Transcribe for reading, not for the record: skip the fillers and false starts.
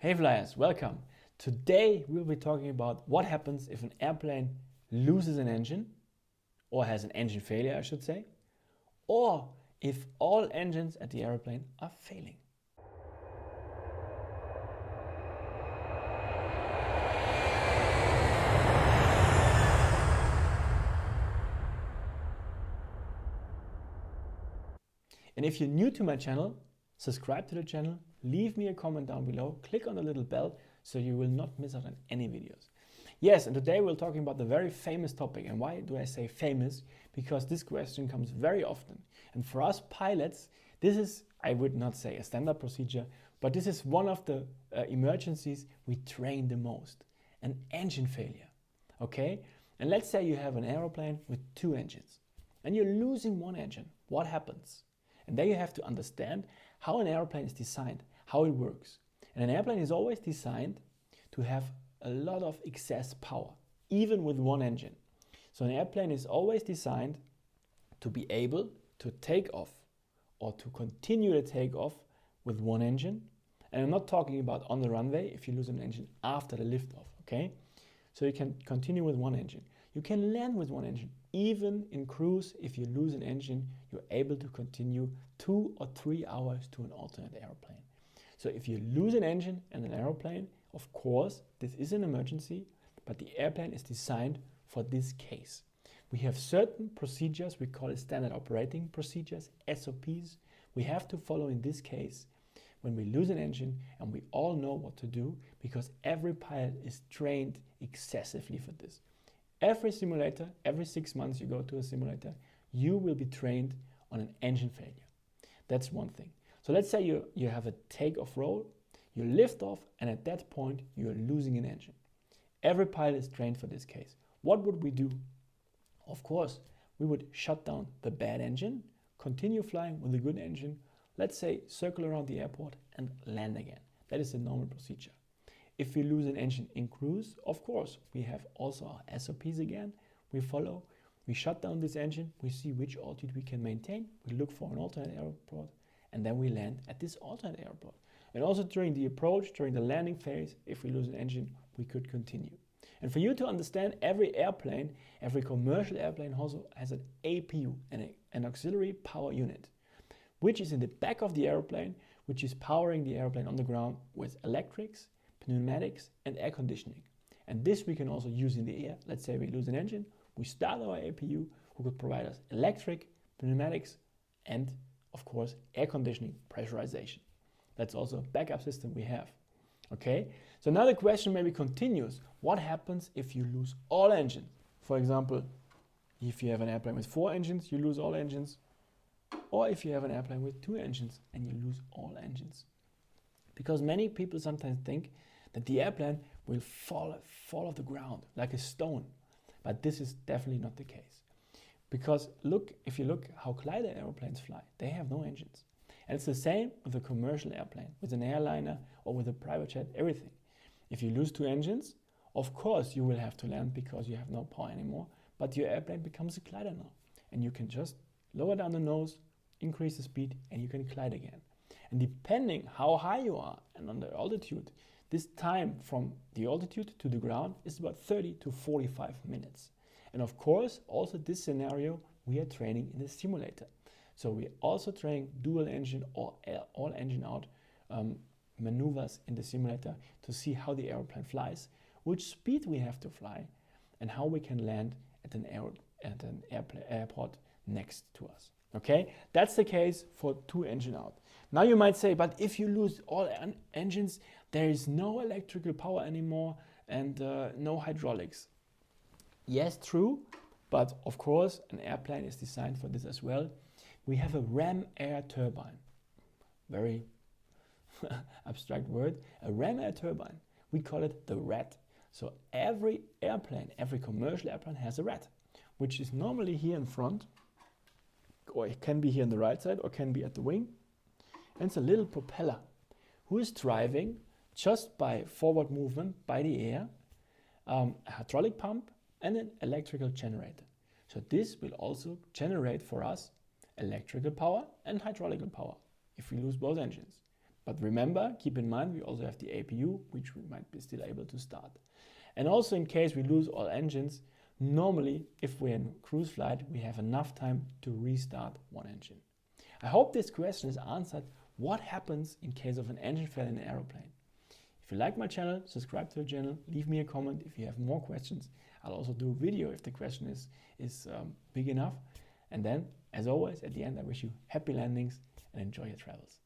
Hey flyers, welcome. Today we'll be talking about what happens if an airplane loses an engine, or has an engine failure I should say, or if all engines at the airplane are failing. And if you're new to my channel, subscribe to the channel, leave me a comment down below, click on the little bell so you will not miss out on any videos. Yes, and today we're talking about the very famous topic. And why do I say famous? Because this question comes very often. And for us pilots, this is, I would not say a standard procedure, but this is one of the emergencies we train the most. An engine failure, okay? And let's say you have an aeroplane with two engines and you're losing one engine. What happens? And there you have to understand how an airplane is designed, how it works. And an airplane is always designed to have a lot of excess power, even with one engine. So an airplane is always designed to be able to take off or to continue the takeoff with one engine. And I'm not talking about on the runway if you lose an engine after the liftoff, okay? So you can continue with one engine. You can land with one engine. Even in cruise, if you lose an engine, you're able to continue 2 or 3 hours to an alternate airplane. So if you lose an engine and an airplane, of course, this is an emergency, but the airplane is designed for this case. We have certain procedures, we call it standard operating procedures, SOPs, we have to follow in this case when we lose an engine, and we all know what to do because every pilot is trained excessively for this. Every simulator, every 6 months you go to a simulator, you will be trained on an engine failure. That's one thing. So let's say you have a takeoff roll, you lift off, and at that point you're losing an engine. Every pilot is trained for this case. What would we do? Of course, we would shut down the bad engine, continue flying with a good engine, let's say circle around the airport and land again. That is the normal procedure. If we lose an engine in cruise, of course, we have also our SOPs again. We follow, we shut down this engine, we see which altitude we can maintain, we look for an alternate airport, and then we land at this alternate airport. And also during the approach, during the landing phase, if we lose an engine, we could continue. And for you to understand, every airplane, every commercial airplane also has an APU, an auxiliary power unit, which is in the back of the airplane, which is powering the airplane on the ground with electrics, pneumatics and air conditioning. And this we can also use in the air. Let's say we lose an engine, we start our APU who could provide us electric, pneumatics and of course air conditioning pressurization. That's also a backup system we have. Okay, so now the question maybe continues. What happens if you lose all engines? For example, if you have an airplane with 4 engines, you lose all engines. Or if you have an airplane with 2 engines and you lose all engines. Because many people sometimes think that the airplane will fall off the ground like a stone. But this is definitely not the case. Because look, if you look how glider airplanes fly, they have no engines. And it's the same with a commercial airplane, with an airliner or with a private jet, everything. If you lose 2 engines, of course you will have to land because you have no power anymore, but your airplane becomes a glider now. And you can just lower down the nose, increase the speed, and you can glide again. And depending how high you are and on the altitude, this time from the altitude to the ground is about 30 to 45 minutes. And of course, also this scenario we are training in the simulator. So we also train dual engine or all engine out maneuvers in the simulator to see how the airplane flies, which speed we have to fly, and how we can land at an airport next to us. Okay, that's the case for 2 engine out. Now you might say, but if you lose all engines, there is no electrical power anymore and no hydraulics. Yes, true, but of course an airplane is designed for this as well. We have a ram air turbine, very abstract word, a ram air turbine. We call it the rat. So every airplane, every commercial airplane has a rat, which is normally here in front, or it can be here on the right side, or can be at the wing. And it's a little propeller who is driving just by forward movement by the air, a hydraulic pump and an electrical generator. So this will also generate for us electrical power and hydraulical power if we lose both engines. But remember, keep in mind, we also have the APU, which we might be still able to start. And also in case we lose all engines, normally if we're in cruise flight, we have enough time to restart one engine. I hope this question is answered. What happens in case of an engine failure in an aeroplane? If you like my channel, subscribe to the channel, leave me a comment if you have more questions. I'll also do a video if the question is big enough. And then, as always, at the end, I wish you happy landings and enjoy your travels.